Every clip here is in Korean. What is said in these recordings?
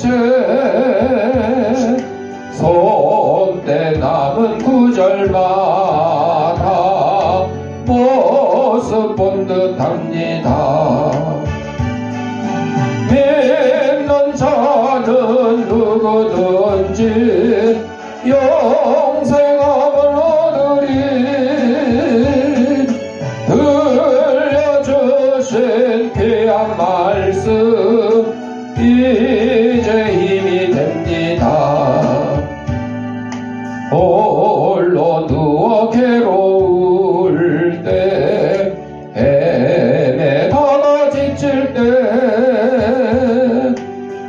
꽃에 손때 남은 구절마다 모습 본 듯합니다. 믿는 자는 누구든지 영생함을 얻으리. 들려주신 귀한 말씀 이제 힘이 됩니다. 홀로 누워 괴로울 때 헤매다가 지칠 때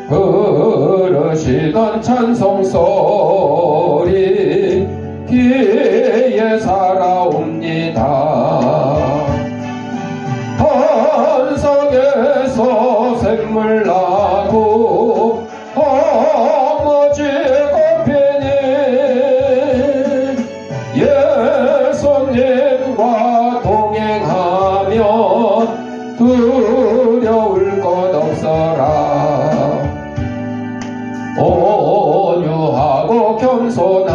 부르시던 찬송소리 귀에 살아옵니다. 한석에서 샘물 나고 어머지의 꽃피니 예수님과 동행하며 두려울 것 없어라. 온유하고 겸손하며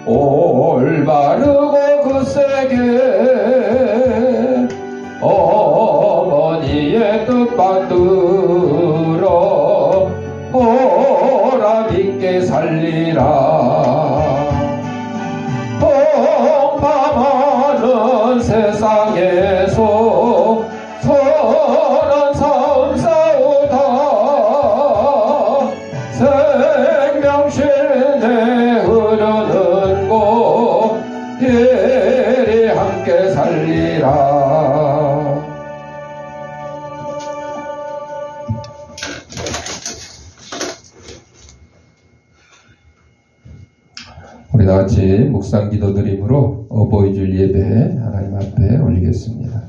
올바르고 굳세게 어머니의 뜻 받들어 보람 있게 살리라. 범람하는 세상에서 선한 삶 싸우다 생명신에 흐르는 곳 이리 함께 살리라. 우리 다같이 묵상 기도 드림으로 어버이주일 예배 하나님 앞에 올리겠습니다.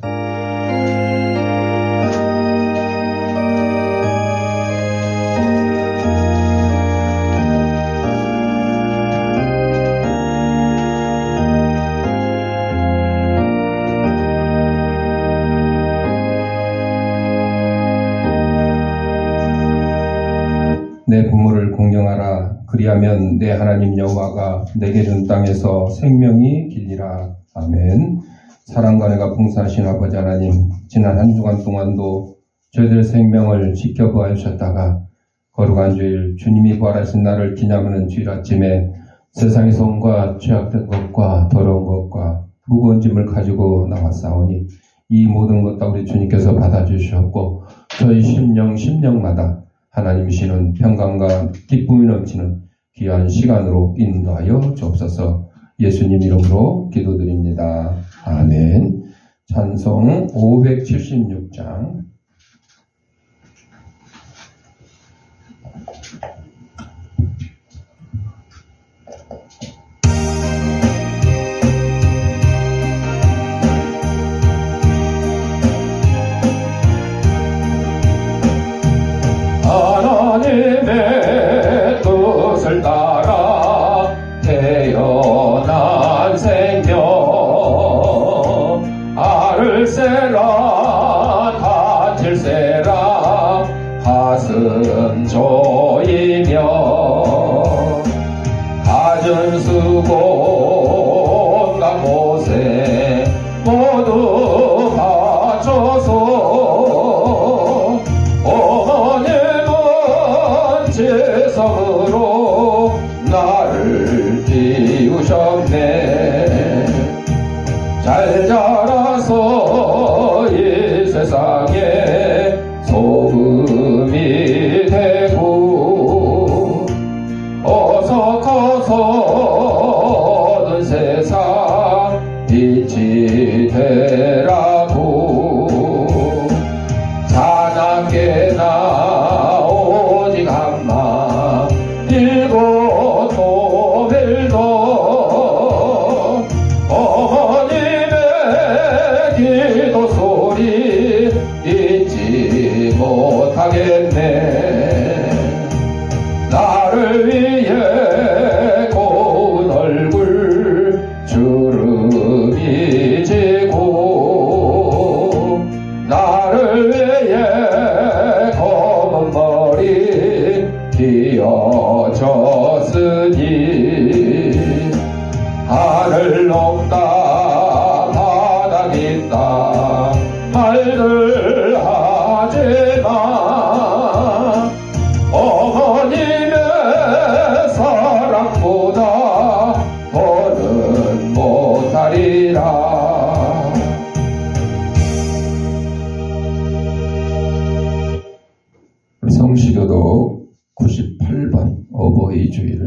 내 부모를 공경하라. 그리하면 내 하나님 여호와가 내게 준 땅에서 생명이 길리라. 아멘. 사랑과 내가 봉사하신 아버지 하나님, 지난 한 주간 동안도 저희들 생명을 지켜보아 주셨다가 거룩한 주일 주님이 부활하신 날을 기념하는 주일 아침에 세상에서 온갖 죄악된 것과 더러운 것과 무거운 짐을 가지고 나왔사오니 이 모든 것 다 우리 주님께서 받아주셨고 저희 심령마다 하나님이시는 평강과 기쁨이 넘치는 귀한 시간으로 인도하여 주옵소서. 예수님 이름으로 기도드립니다. 아멘. 찬송 576장. 하나님의 뜻을 따라 태어난 생명 알을세라 다칠세라 가슴 조이며 가진 수고 온갖 못에 모두 바쳐서 지성으로 나를 띄우셨네. 잘 자라서 이 세상에 소금이 되고 어서 커서 얻은 세상 빛이 되라고. 사납게나 오직 한마 일곱 노벨도 어머님의 기도 소리 없으니 하늘 높다 바닥 있다 말들 하지마 어머님의 사랑보다 더는 못하리라. 우리 성시교도 98번 어버이 주일.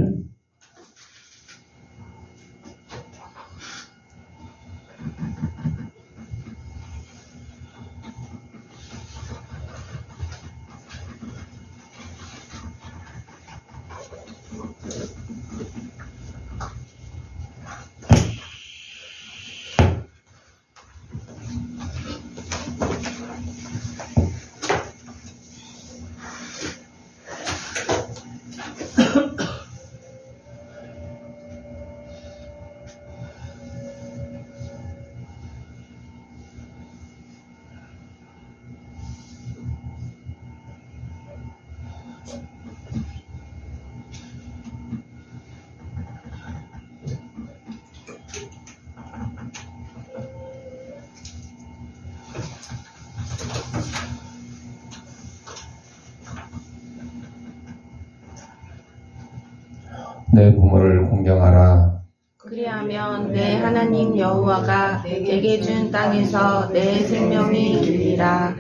내 부모를 공경하라. 그리하면 내 하나님 여호와가 내게 준 땅에서 내 생명이 길리라.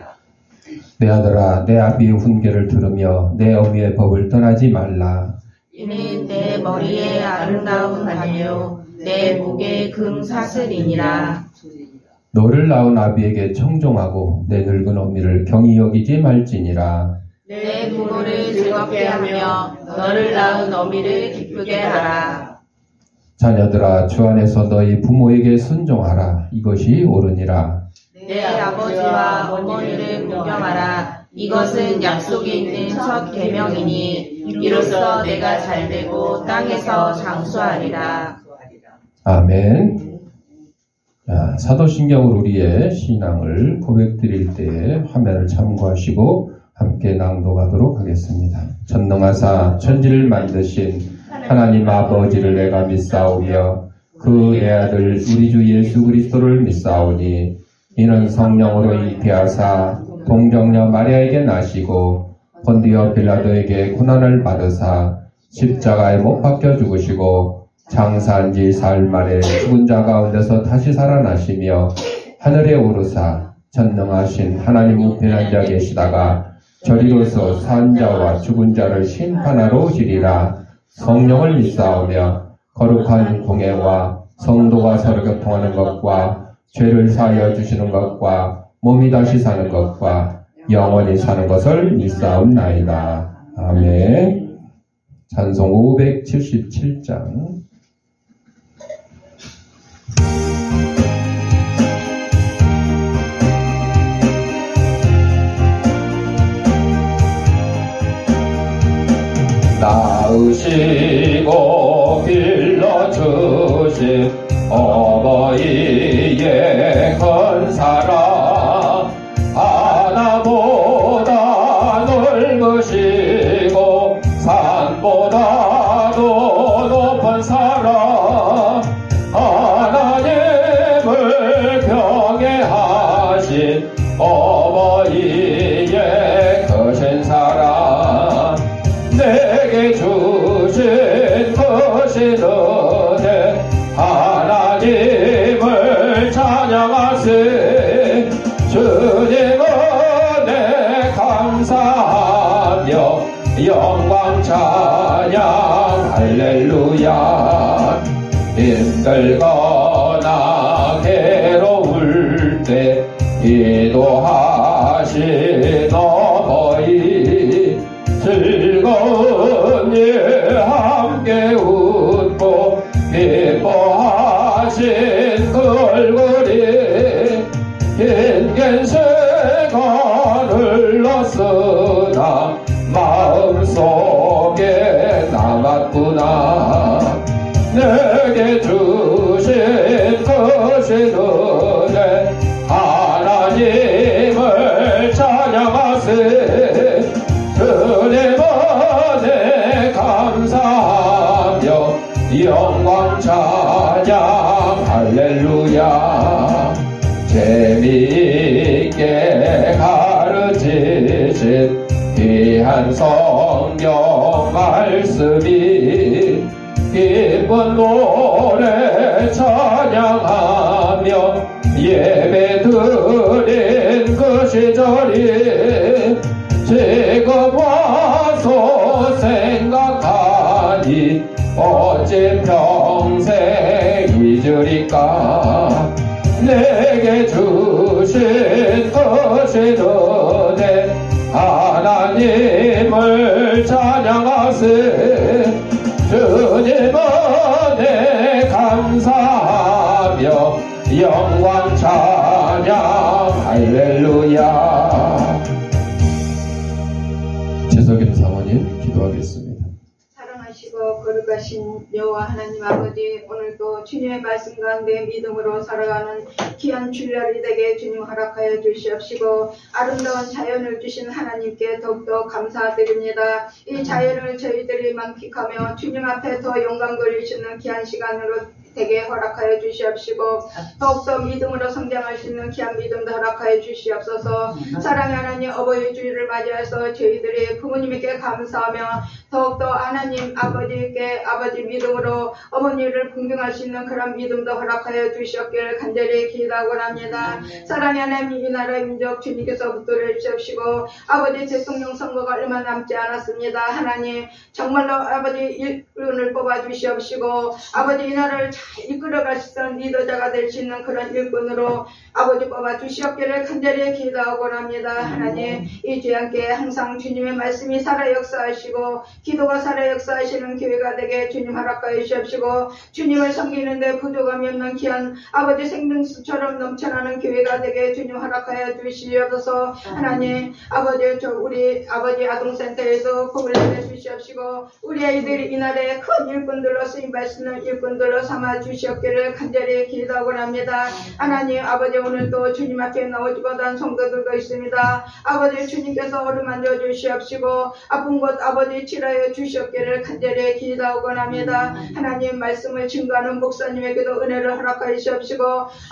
내 아들아, 내 아비의 훈계를 들으며 내 어미의 법을 떠나지 말라. 이는 내 머리에 아름다운 관요 내 목에 금 사슬이니라. 너를 낳은 아비에게 청종하고 내 늙은 어미를 경히 여기지 말지니라. 내 부모를 즐겁게 하며 너를 낳은 어미를 기쁘게 하라. 자녀들아, 주 안에서 너희 부모에게 순종하라. 이것이 옳으니라. 내 아버지와 어머니를 공경하라. 이것은 약속이 있는 첫 계명이니 이로써 내가 잘되고 땅에서 장수하리라. 아멘. 자, 사도신경으로 우리의 신앙을 고백드릴 때에 화면을 참고하시고 함께 낭독하도록 하겠습니다. 전능하사 천지를 만드신 하나님 아버지를 내가 믿사오며 그 애아들 우리 주 예수 그리스도를 믿사오니 이는 성령으로 잉태하사 동정녀 마리아에게 나시고 본디오 빌라도에게 고난을 받으사 십자가에 못 박혀 죽으시고 장사한 지 사흘 만에 죽은 자 가운데서 다시 살아나시며 하늘에 오르사 전능하신 하나님 우편한 자 계시다가 저리로서 산 자와 죽은 자를 심판하러 오시리라. 성령을 믿사오며 거룩한 공예와 성도가 서로 교통하는 것과 죄를 사하여 주시는 것과 몸이 다시 사는 것과 영원히 사는 것을 믿사옵나이다. 아멘. 찬송 577장. 낳으시고 길러주신 어버이의 큰 사랑 하나보다 넓으시고 산보다도 높은 사랑 하나님을 경외하신 어버이의 크신 사랑 내게 주신 크신 은혜 하나님을 찬양하세. 주님 은혜 감사하며 영광 찬양 할렐루야. 힘들거나 괴로울 때 기도하신 어버이 즐거운 일 함께 웃고 기뻐하신 그 얼굴이 긴긴 세간을 흘렀으나 마음속에 남았구나. 내게 주신 크신 은혜 하나님을 찬양하세. 주님 은혜 감사하며 지신 귀한 성경 말씀이 기쁜 노래 찬양하며 예배 드린 그 시절이 지금 와서 생각하니 어찌 평생 잊으리까. 내게 주신 것이 은혜 하나님을 찬양하세. 주님 은혜 감사하며 영광 찬양 할렐루야. 최석임 사모님 기도하겠습니다. 사랑하시고 거룩하신 여호와 하나님 아버지, 오늘도 주님의 말씀 가운데 믿음으로 살아가는 귀한 주일날이 되게 주님 허락하여 주시옵시고, 아름다운 자연을 주신 하나님께 더욱더 감사드립니다. 이 자연을 저희들이 만끽하며 주님 앞에 더 영광 돌리시는 귀한 시간으로 되게 허락하여 주시옵시고, 더욱더 믿음으로 성장할 수 있는 귀한 믿음도 허락하여 주시옵소서. 사랑의 하나님, 어버이 주일을 맞이해서 저희들이 부모님께 감사하며 더욱더 하나님 아버지께 아버지 믿음으로 어머니를 공경할 수 있는 그런 믿음도 허락하여 주시옵기를 간절히 기도하고 합니다. 사랑의 하나님, 이 나라의 민족 주님께서 붙들어 주시옵시고, 아버지 대통령 선거가 얼마 남지 않았습니다. 하나님 정말로 아버지 일꾼을 뽑아 주시옵시고, 아버지 이 나라를 잘 이끌어갈 수 있는 리더자가 될 수 있는 그런 일꾼으로 아버지 뽑아 주시옵기를 간절히 기도하고 합니다. 하나님 이 주님께 항상 주님의 말씀이 살아 역사하시고 기도가 살아 역사하시는 교회가 되게 주님 허락하여 주시옵시고, 주님을 섬기는데 부족함이 없는 귀한 아버지 생명수처럼 넘쳐나는 교회가 되게 주님 허락하여 주시옵소서. 하나님 아버지 우리 아버지 아동센터에도 복을 내려 주시옵시고, 우리 아이들이 이 나라의 큰 일꾼들로 쓰임받을 수 있는 일꾼들로 삼아 주시옵기를 간절히 기도하고 합니다. 하나님 아버지, 오늘도 주님 앞에 나오지 못한 성도들도 있습니다. 아버지 주님께서 어루만져 주시옵시고 아픈 곳 아버지 치료해 주시옵기를 간절히 기도하고 합니다. 하나님 말씀을 증거하는 목사님에게도 은혜를 허락하여 주시옵시고,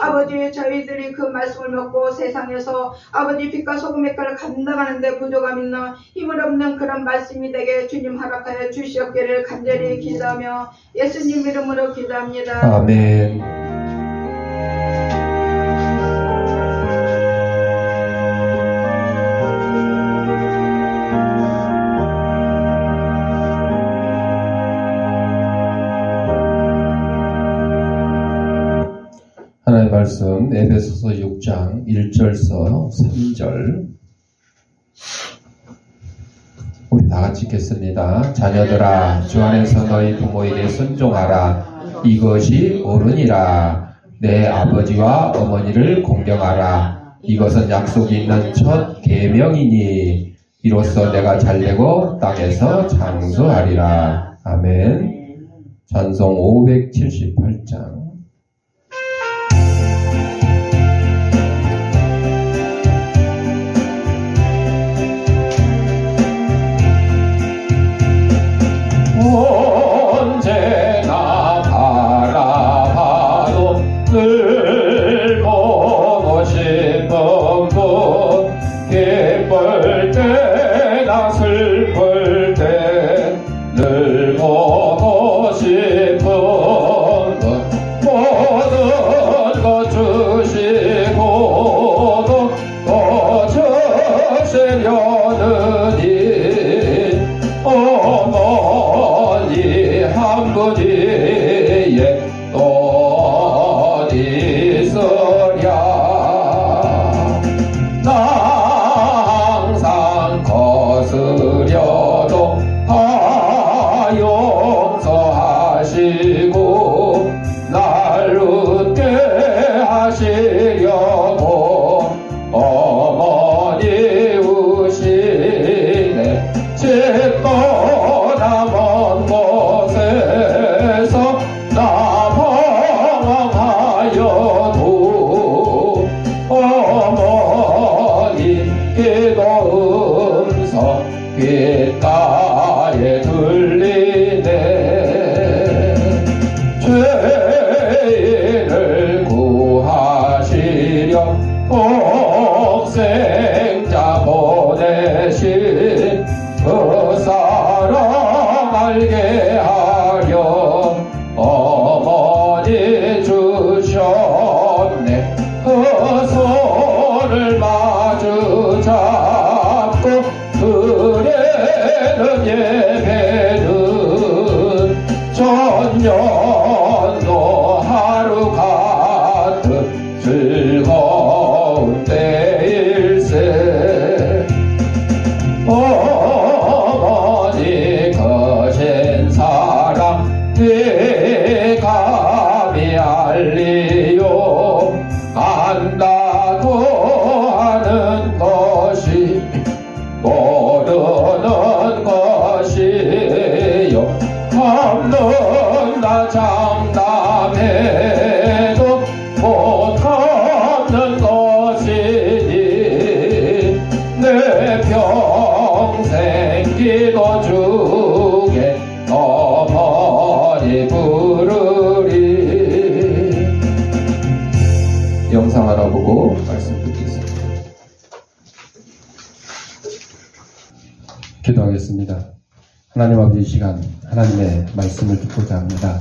아버지 저희들이 그 말씀을 먹고 세상에서 아버지 빛과 소금의 역할을 감당하는 데 부족함 있는 힘을 없는 그런 말씀이 되게 주님 허락하여 주시옵기를 간절히 기도하며 예수님 이름으로 기도합니다. 아멘. 하나님의 말씀 에베소서 6장 1절서 3절 우리 다같이 읽겠습니다. 자녀들아, 주 안에서 너희 부모에게 순종하라. 이것이 옳으니라. 내 아버지와 어머니를 공경하라. 이것은 약속이 있는 첫 계명이니 이로써 내가 잘되고 땅에서 장수하리라. 아멘. 찬송 578장. 언제나 바라봐도 늘 보고 싶은 분, 기쁠 때나 슬플 때 늘 보고 싶은 분, 모든 것 주시고도 더 주시려느니 어머니 한 분이에 또 어디 있으랴. 나 항상 거스려도 다 용서하시고 날 웃게 하시려고 어머니 우시네. 집보다 먼 곳에서 나 방황하여도 어머니 기도 음성 귓가에 들리네. 죄인을 구하시려 독생자 모르는 것이요 없는 나 장담해도 못하는 것이니 내 평생 기도 중에 어머니 부르리. 영상 알아보고 말씀 듣겠습니다. 기도하겠습니다. 하나님 아버지, 이 시간 하나님의 말씀을 듣고자 합니다.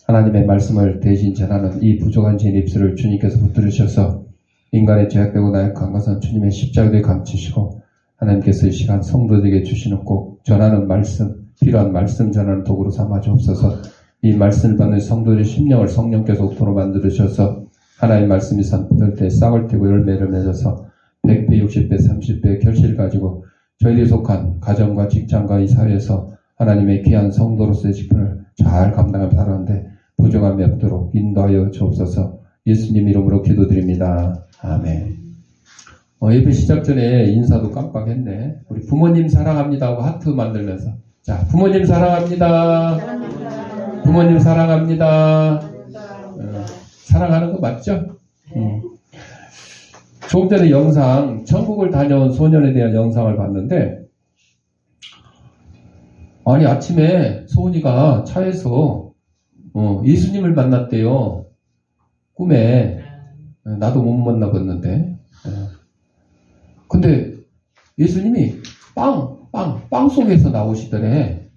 하나님의 말씀을 대신 전하는 이 부족한 제 입술을 주님께서 붙들으셔서 인간의 죄악되고 나약한 것은 주님의 십자가에 감추시고 하나님께서 이 시간 성도들에게 주시는 꼭 전하는 말씀, 필요한 말씀 전하는 도구로 삼아 주옵소서. 이 말씀을 받는 성도들의 심령을 성령께서 옥토로 만들으셔서 하나님의 말씀이 산포될 때 싹을 틔고 열매를 맺어서 100배, 60배, 30배의 결실을 가지고 저희들이 속한 가정과 직장과 이 사회에서 하나님의 귀한 성도로서의 직분을 잘 감당하며 살아가는데 부정함이 없도록 인도하여 주옵소서. 예수님 이름으로 기도드립니다. 아멘. 예배 시작 전에 인사도 깜빡했네. 우리 부모님 사랑합니다 하고 하트 만들면서, 자, 부모님 사랑합니다. 부모님 사랑합니다. 사랑하는 거 맞죠? 조금 전에 영상, 천국을 다녀온 소년에 대한 영상을 봤는데, 아니 아침에 소은이가 차에서 예수님을 만났대요. 꿈에. 나도 못 만나봤는데. 근데 예수님이 빵 속에서 나오시더래.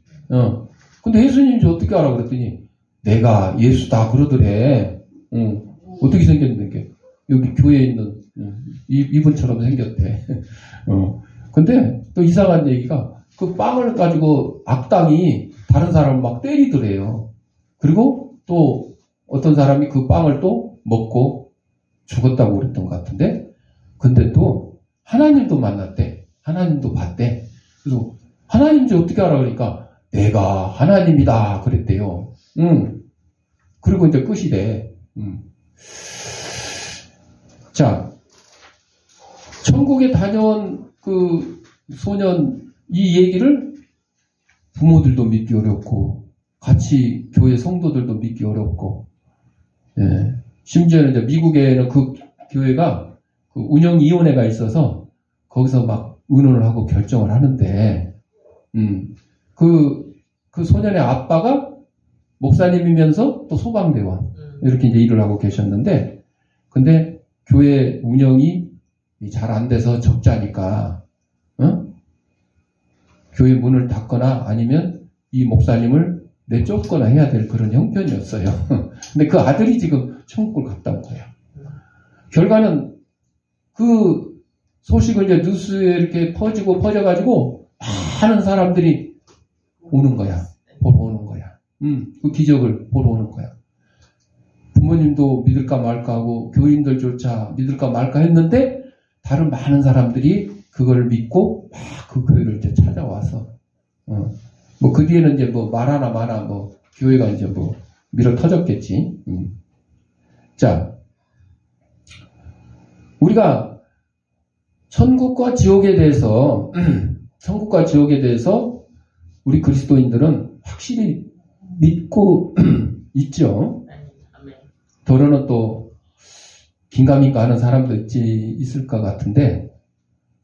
근데 예수님인지 어떻게 알아? 그랬더니 내가 예수다 그러더래. 어떻게 생겼는데? 여기 교회에 있는 이분처럼 생겼대. 근데 또 이상한 얘기가 그 빵을 가지고 악당이 다른 사람을 막 때리더래요. 그리고 또 어떤 사람이 그 빵을 또 먹고 죽었다고 그랬던 것 같은데, 근데 또 하나님도 만났대. 하나님도 봤대. 그래서 하나님인지 어떻게 알아? 그러니까 내가 하나님이다 그랬대요. 그리고 이제 끝이래. 자, 천국에 다녀온 그 소년 이 얘기를 부모들도 믿기 어렵고 같이 교회 성도들도 믿기 어렵고, 예. 심지어는 이제 미국에는 그 교회가 그 운영위원회가 있어서 거기서 막 의논을 하고 결정을 하는데, 그 소년의 아빠가 목사님이면서 또 소방대원 이렇게 이제 일을 하고 계셨는데, 근데 교회 운영이 잘 안 돼서 적자니까, 교회 문을 닫거나 아니면 이 목사님을 내쫓거나 해야 될 그런 형편이었어요. 근데 그 아들이 지금 천국을 갔다 온 거예요. 결과는 그 소식을 이제 뉴스에 이렇게 퍼져가지고 많은 사람들이 오는 거야. 보러 오는 거야. 그 기적을 보러 오는 거야. 부모님도 믿을까 말까 하고 교인들조차 믿을까 말까 했는데 다른 많은 사람들이 그걸 믿고 막 그 교회를 이제 찾아와서 뭐 그 뒤에는 이제 뭐 말하나 마나 뭐 교회가 이제 뭐 밀어 터졌겠지. 자, 우리가 천국과 지옥에 대해서 우리 그리스도인들은 확실히 믿고 있죠. 더러는 또 긴가민가 하는 사람도 있을 것 같은데,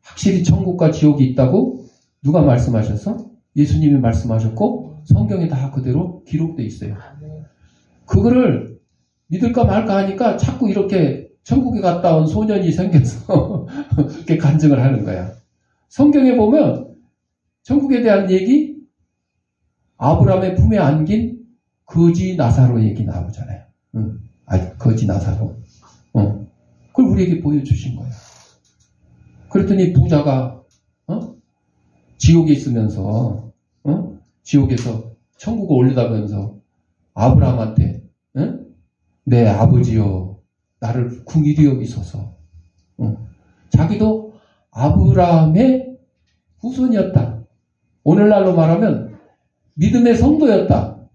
확실히 천국과 지옥이 있다고 누가 말씀하셨어? 예수님이 말씀하셨고 성경에 다 그대로 기록되어 있어요. 그거를 믿을까 말까 하니까 자꾸 이렇게 천국에 갔다 온 소년이 생겨서 이렇게 간증을 하는 거야. 성경에 보면 천국에 대한 얘기, 아브라함의 품에 안긴 거지 나사로 얘기 나오잖아요. 거지 나사로. 그걸 우리에게 보여주신 거야. 그랬더니 부자가 지옥에 있으면서 지옥에서 천국을 올려다보면서 아브라함한테 내 아버지여 나를 긍휼히 여기소서. 자기도 아브라함의 후손이었다. 오늘날로 말하면 믿음의 성도였다.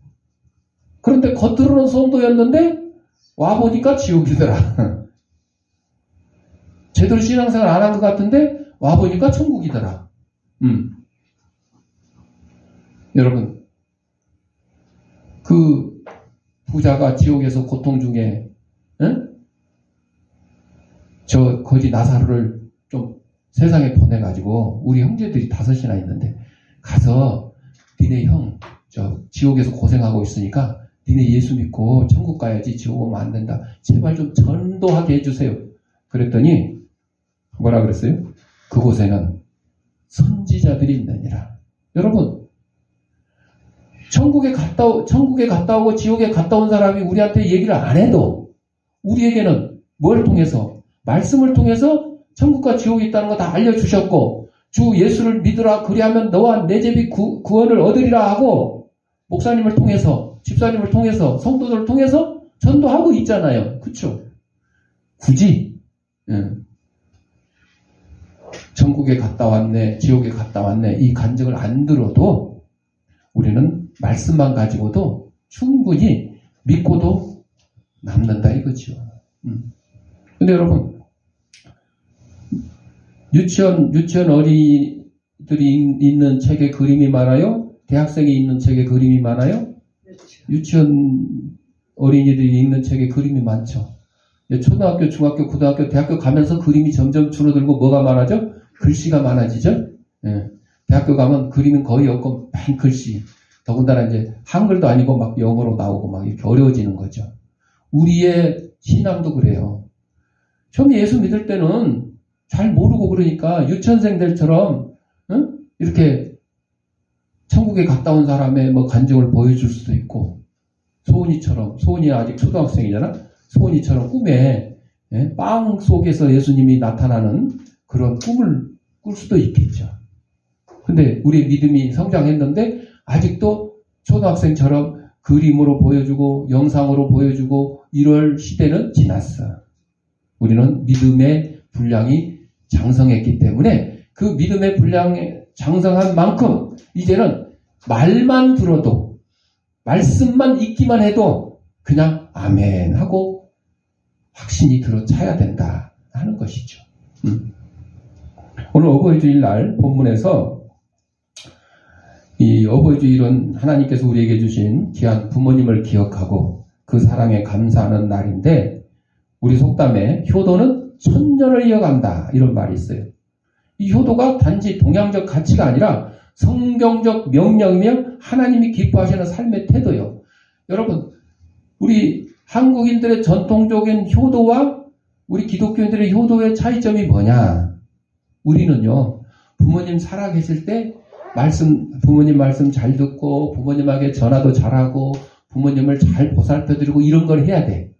그런데 겉으로는 성도였는데 와보니까 지옥이더라. 제대로 신앙생활 안 한 것 같은데 와보니까 천국이더라. 여러분, 그 부자가 지옥에서 고통 중에 저 거지 나사로를 좀 세상에 보내가지고 우리 형제들이 5이나 있는데 가서 니네 형 저 지옥에서 고생하고 있으니까 니네 예수 믿고 천국 가야지 지옥 오면 안 된다. 제발 좀 전도하게 해주세요. 그랬더니 뭐라 그랬어요? 그곳에는 선지자들이 있느니라. 여러분, 천국에 갔다 오고 지옥에 갔다 온 사람이 우리한테 얘기를 안 해도 우리에게는 뭘 통해서? 말씀을 통해서 천국과 지옥이 있다는 거 다 알려주셨고, 주 예수를 믿으라 그리하면 너와 내 집이 구원을 얻으리라 하고, 목사님을 통해서, 집사님을 통해서, 성도들을 통해서 전도하고 있잖아요. 그쵸? 굳이 천국에 갔다 왔네, 지옥에 갔다 왔네, 이 간증을 안 들어도 우리는 말씀만 가지고도 충분히 믿고도 남는다 이거죠. 근데 여러분, 유치원 어린이들이 있는 책에 그림이 많아요? 대학생이 있는 책에 그림이 많아요? 유치원 어린이들이 읽는 책에 그림이 많죠. 초등학교, 중학교, 고등학교, 대학교 가면서 그림이 점점 줄어들고 뭐가 많아져? 글씨가 많아지죠? 예. 대학교 가면 그림은 거의 없고 맨 글씨. 더군다나 이제 한글도 아니고 막 영어로 나오고 막 이렇게 어려워지는 거죠. 우리의 신앙도 그래요. 처음에 예수 믿을 때는 잘 모르고 그러니까 유치원생들처럼 이렇게 천국에 갔다 온 사람의 뭐 간증을 보여줄 수도 있고, 소은이 아직 초등학생이잖아. 소은이처럼 꿈에 빵 속에서 예수님이 나타나는 그런 꿈을 꿀 수도 있겠죠. 근데 우리의 믿음이 성장했는데 아직도 초등학생처럼 그림으로 보여주고 영상으로 보여주고 이럴 시대는 지났어. 우리는 믿음의 분량이 장성했기 때문에 그 믿음의 분량이 장성한 만큼 이제는 말만 들어도, 말씀만 읽기만 해도 그냥 아멘 하고 확신이 들어차야 된다 하는 것이죠. 오늘 어버이주일 날 본문에서 이 어버이주일은 하나님께서 우리에게 주신 귀한 부모님을 기억하고 그 사랑에 감사하는 날인데, 우리 속담에 효도는 천년을 이어간다 이런 말이 있어요. 이 효도가 단지 동양적 가치가 아니라 성경적 명령이며 하나님이 기뻐하시는 삶의 태도요. 여러분, 우리 한국인들의 전통적인 효도와 우리 기독교인들의 효도의 차이점이 뭐냐? 우리는요, 부모님 살아계실 때 부모님 말씀 잘 듣고 부모님에게 전화도 잘하고 부모님을 잘 보살펴드리고 이런 걸 해야 돼.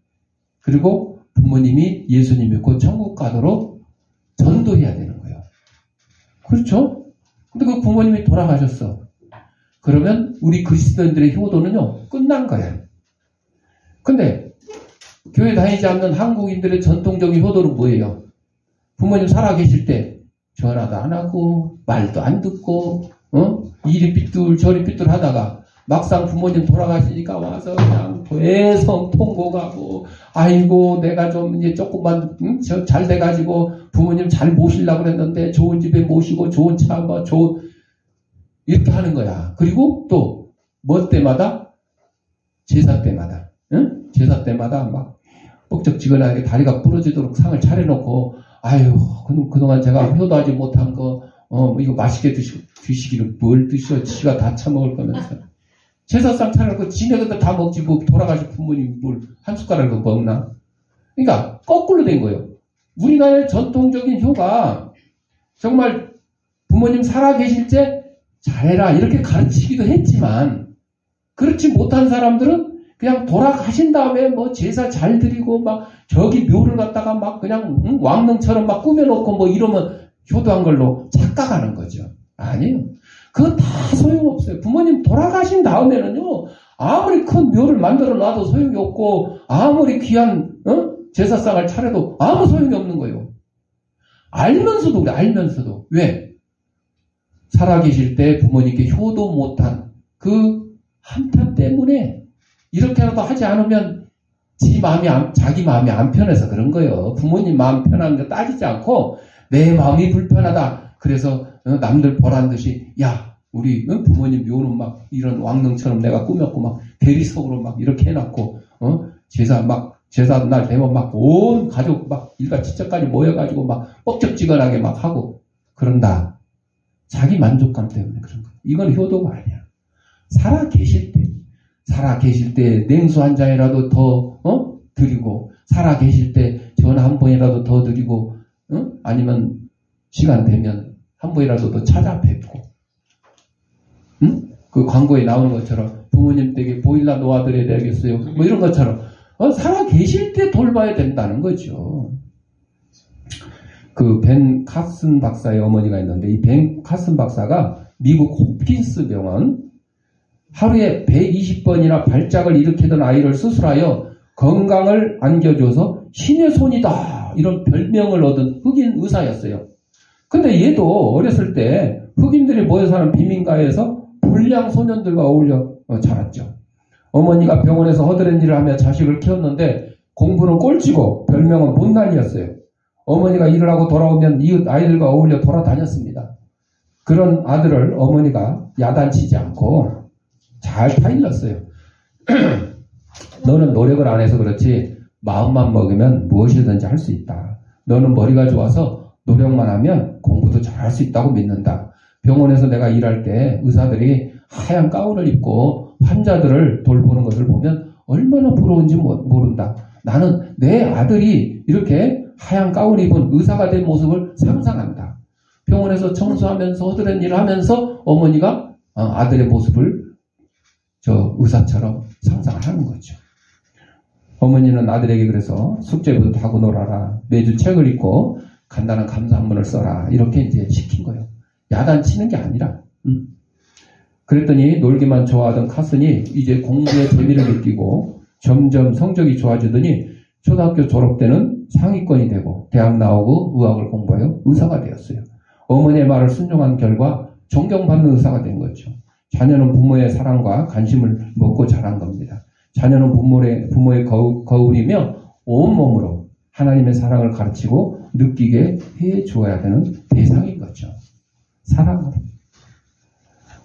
그리고 부모님이 예수님 믿고 천국 가도록 전도해야 되는 거예요. 그렇죠? 근데 그 부모님이 돌아가셨어. 그러면 우리 그리스도인들의 효도는요, 끝난 거야. 근데 교회 다니지 않는 한국인들의 전통적인 효도는 뭐예요? 부모님 살아계실 때 전화도 안 하고 말도 안 듣고 이리 삐뚤 저리 삐뚤 하다가 막상 부모님 돌아가시니까 와서 그냥 대성 통곡하고, 아이고 내가 좀 이제 조금만 잘 돼가지고 부모님 잘 모시려고 그랬는데 좋은 집에 모시고 좋은 차 뭐 좋은 이렇게 하는 거야. 그리고 또 뭐 때마다 제사 때마다 제사 때마다 막 뻑적지근하게 다리가 부러지도록 상을 차려놓고, 아유 그동안 제가 효도하지 못한 거 이거 맛있게 드시기를 뭘 드셔, 지가 다 처먹을 거면서 제사상 차려놓고 지네들도 다 먹지 뭐 돌아가신 부모님 뭘 한 숟가락을 먹나. 그러니까 거꾸로 된 거예요. 우리나라의 전통적인 효가 정말 부모님 살아계실 때 잘해라 이렇게 가르치기도 했지만, 그렇지 못한 사람들은 그냥 돌아가신 다음에 뭐 제사 잘 드리고 막 저기 묘를 갖다가 막 그냥 왕릉처럼 막 꾸며놓고 뭐 이러면 효도한 걸로 착각하는 거죠. 아니에요. 그건 다 소용없어요. 부모님 돌아가신 다음에는요, 아무리 큰 묘를 만들어 놔도 소용이 없고, 아무리 귀한 제사상을 차려도 아무 소용이 없는 거예요. 알면서도 그래, 알면서도. 왜? 살아계실 때 부모님께 효도 못한 그 한탄 때문에 이렇게라도 하지 않으면 자기 마음이 안 편해서 그런 거예요. 부모님 마음 편한 거 따지지 않고 내 마음이 불편하다. 그래서 남들 보란 듯이 야 우리 부모님 묘는 막 이런 왕릉처럼 내가 꾸몄고 막 대리석으로 막 이렇게 해놨고 제사 날 되면 막 온 가족 막 일가 친척까지 모여가지고 막 뻑적지근하게 막 하고 그런다. 자기 만족감 때문에 그런 거야. 이건 효도가 아니야. 살아 계실 때 냉수 한 잔이라도 더 드리고 살아 계실 때 전화 한 번이라도 더 드리고 아니면 시간 되면 한 번이라도 더 찾아뵙고 그 광고에 나오는 것처럼 부모님 댁에 보일러 놓아드려야 되겠어요. 뭐 이런 것처럼 살아 계실 때 돌봐야 된다는 거죠. 그 벤 카슨 박사의 어머니가 있는데 이 벤 카슨 박사가 미국 홉킨스 병원 하루에 120번이나 발작을 일으키던 아이를 수술하여 건강을 안겨줘서 신의 손이다 이런 별명을 얻은 흑인 의사였어요. 근데 얘도 어렸을 때 흑인들이 모여 사는 빈민가에서 불량 소년들과 어울려 자랐죠. 어머니가 병원에서 허드렛 일을 하며 자식을 키웠는데 공부는 꼴찌고 별명은 못난이였어요. 어머니가 일을 하고 돌아오면 이웃 아이들과 어울려 돌아다녔습니다. 그런 아들을 어머니가 야단치지 않고 잘 타일렀어요. 너는 노력을 안 해서 그렇지 마음만 먹으면 무엇이든지 할 수 있다. 너는 머리가 좋아서 노력만 하면 공부도 잘할 수 있다고 믿는다. 병원에서 내가 일할 때 의사들이 하얀 가운을 입고 환자들을 돌보는 것을 보면 얼마나 부러운지 모른다. 나는 내 아들이 이렇게 하얀 가운 입은 의사가 된 모습을 상상한다. 병원에서 청소하면서 허드렛 일을 하면서 어머니가 아들의 모습을 저 의사처럼 상상하는 거죠. 어머니는 아들에게 그래서 숙제부터 하고 놀아라. 매주 책을 읽고 간단한 감사문을 써라. 이렇게 이제 시킨 거예요. 야단치는 게 아니라. 그랬더니 놀기만 좋아하던 카슨이 이제 공부에 재미를 느끼고 점점 성적이 좋아지더니 초등학교 졸업 때는 상위권이 되고 대학 나오고 의학을 공부하여 의사가 되었어요. 어머니의 말을 순종한 결과 존경받는 의사가 된 거죠. 자녀는 부모의 사랑과 관심을 먹고 자란 겁니다. 자녀는 부모의 거울이며 온몸으로 하나님의 사랑을 가르치고 느끼게 해주어야 되는 대상인 거죠. 사랑으로.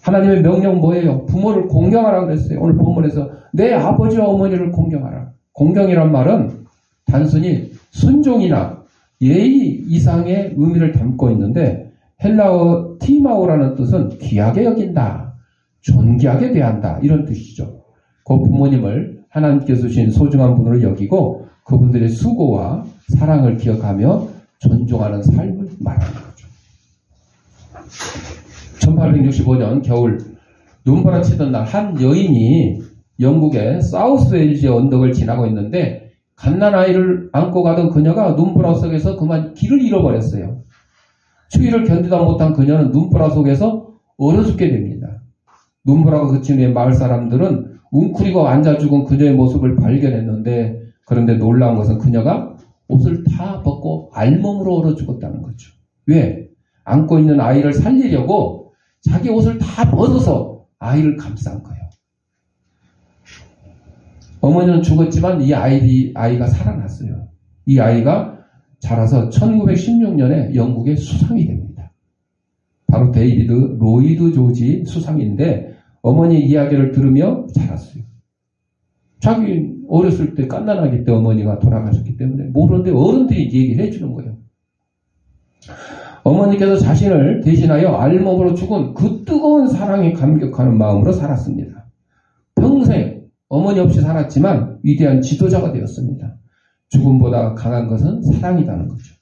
하나님의 명령 뭐예요? 부모를 공경하라고 그랬어요. 오늘 본문에서 내 아버지와 어머니를 공경하라. 공경이란 말은 단순히 순종이나 예의 이상의 의미를 담고 있는데 헬라어 티마오라는 뜻은 귀하게 여긴다, 존귀하게 대한다 이런 뜻이죠. 그 부모님을 하나님께서 주신 소중한 분으로 여기고 그분들의 수고와 사랑을 기억하며 존중하는 삶을 말하는 거죠. 1865년 겨울 눈보라치던 날 한 여인이 영국의 사우스웨일즈 언덕을 지나고 있는데 갓난아이를 안고 가던 그녀가 눈보라 속에서 그만 길을 잃어버렸어요. 추위를 견디다 못한 그녀는 눈보라 속에서 얼어 죽게 됩니다. 눈보라가 그친 후에 마을 사람들은 웅크리고 앉아 죽은 그녀의 모습을 발견했는데 그런데 놀라운 것은 그녀가 옷을 다 벗고 알몸으로 얼어 죽었다는 거죠. 왜? 안고 있는 아이를 살리려고 자기 옷을 다 벗어서 아이를 감싼 거예요. 어머니는 죽었지만 이 아이가 살아났어요. 이 아이가 자라서 1916년에 영국의 수상이 됩니다. 바로 데이비드 로이드 조지 수상인데 어머니 이야기를 들으며 자랐어요. 자기 어렸을 때 갓난아기 때 어머니가 돌아가셨기 때문에 모르는데 어른들이 얘기를 해주는 거예요. 어머니께서 자신을 대신하여 알몸으로 죽은 그 뜨거운 사랑에 감격하는 마음으로 살았습니다. 평생 어머니 없이 살았지만 위대한 지도자가 되었습니다. 죽음보다 강한 것은 사랑이라는 거죠.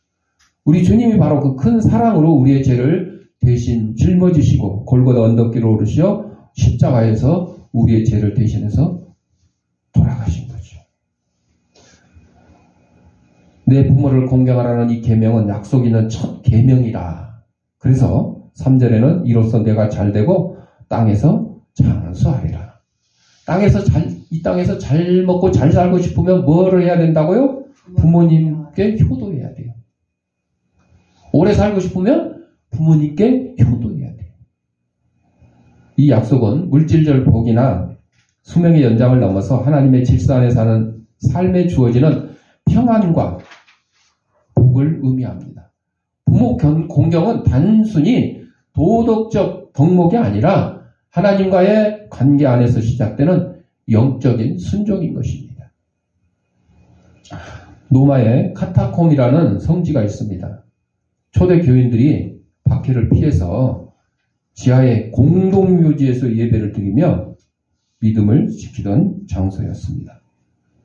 우리 주님이 바로 그 큰 사랑으로 우리의 죄를 대신 짊어지시고 골고다 언덕길을 오르시어 십자가에서 우리의 죄를 대신해서 돌아가신 거죠. 내 부모를 공경하라는 이 계명은 약속 있는 첫 계명이라. 그래서 3절에는 이로써 내가 잘되고 땅에서 장수하리라. 이 땅에서 잘 먹고 잘 살고 싶으면 뭐를 해야 된다고요? 부모님께 효도해야 돼요. 오래 살고 싶으면 부모님께 효도해야 돼요. 이 약속은 물질적 복이나 수명의 연장을 넘어서 하나님의 질서 안에 사는 삶에 주어지는 평안과 복을 의미합니다. 부모 공경은 단순히 도덕적 덕목이 아니라 하나님과의 관계 안에서 시작되는 영적인 순종인 것입니다. 로마에 카타콤이라는 성지가 있습니다. 초대 교인들이 박해를 피해서 지하의 공동묘지에서 예배를 드리며 믿음을 지키던 장소였습니다.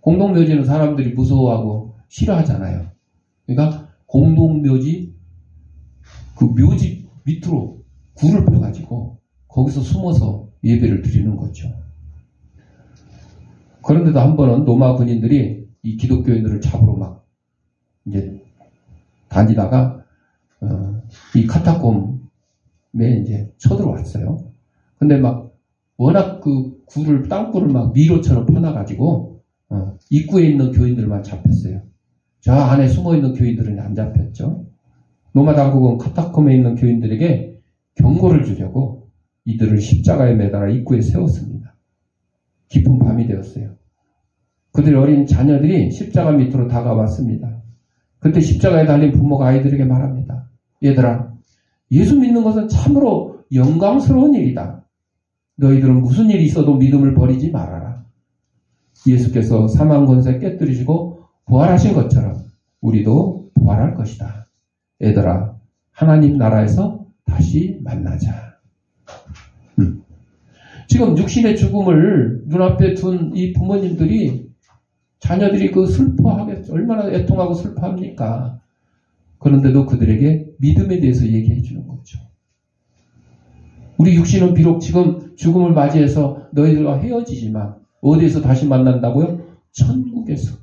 공동묘지는 사람들이 무서워하고 싫어하잖아요. 그러니까 공동묘지 그 묘지 밑으로 굴을 펴가지고 거기서 숨어서 예배를 드리는 거죠. 그런데도 한 번은 로마 군인들이 이 기독교인들을 잡으러 막 이제 다니다가 이 카타콤에 이제 쳐들어왔어요. 근데 막 워낙 그 굴을 땅굴을 막 미로처럼 퍼놔가지고 입구에 있는 교인들만 잡혔어요. 저 안에 숨어 있는 교인들은 안 잡혔죠. 로마 당국은 카타콤에 있는 교인들에게 경고를 주려고 이들을 십자가에 매달아 입구에 세웠습니다. 깊은 밤이 되었어요. 그들의 어린 자녀들이 십자가 밑으로 다가왔습니다. 그때 십자가에 달린 부모가 아이들에게 말합니다. 얘들아, 예수 믿는 것은 참으로 영광스러운 일이다. 너희들은 무슨 일이 있어도 믿음을 버리지 말아라. 예수께서 사망 권세 깨뜨리시고 부활하신 것처럼 우리도 부활할 것이다. 얘들아, 하나님 나라에서 다시 만나자. 지금 육신의 죽음을 눈앞에 둔 이 부모님들이 자녀들이 그 슬퍼하겠죠. 얼마나 애통하고 슬퍼합니까? 그런데도 그들에게 믿음에 대해서 얘기해 주는 거죠. 우리 육신은 비록 지금 죽음을 맞이해서 너희들과 헤어지지만 어디에서 다시 만난다고요? 천국에서.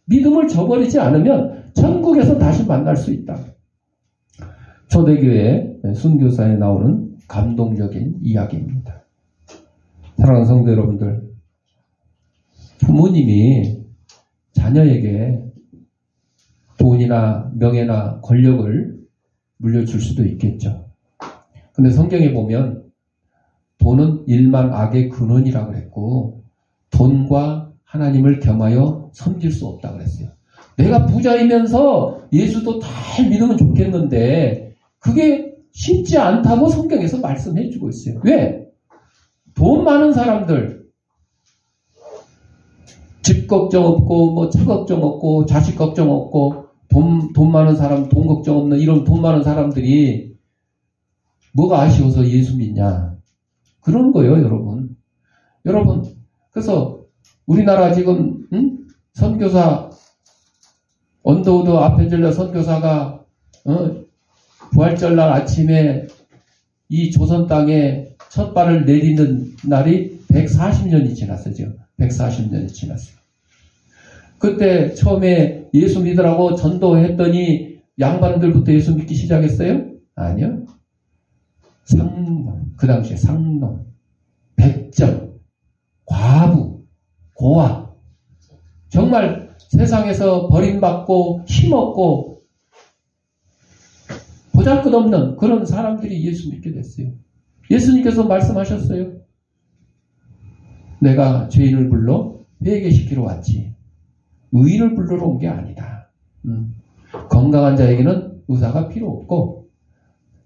믿음을 저버리지 않으면 천국에서 다시 만날 수 있다. 초대교회 순교사에 나오는 감동적인 이야기입니다. 사랑하는 성도 여러분들, 부모님이 자녀에게 돈이나 명예나 권력을 물려줄 수도 있겠죠. 근데 성경에 보면 돈은 일만 악의 근원이라고 그랬고 돈과 하나님을 겸하여 섬길 수 없다고 그랬어요. 내가 부자이면서 예수도 잘 믿으면 좋겠는데 그게 쉽지 않다고 성경에서 말씀해 주고 있어요. 왜? 돈 많은 사람들, 집 걱정 없고 뭐 차 걱정 없고 자식 걱정 없고 돈 많은 사람, 돈 걱정 없는 이런 돈 많은 사람들이 뭐가 아쉬워서 예수 믿냐? 그런 거예요, 여러분. 여러분, 그래서 우리나라 지금 선교사 언더우드 아펜젤러 선교사가 부활절날 아침에 이 조선 땅에 첫 발을 내딛는 날이 140년이 지났어요. 지금 140년이 지났어요. 그때 처음에 예수 믿으라고 전도했더니 양반들부터 예수 믿기 시작했어요? 아니요. 상놈, 그 당시에 상놈, 백정, 과부, 고아, 정말 세상에서 버림받고 힘없고 보잘것없는 그런 사람들이 예수 믿게 됐어요. 예수님께서 말씀하셨어요. 내가 죄인을 불러 회개시키러 왔지 의인을 불러러 온 게 아니다. 건강한 자에게는 의사가 필요 없고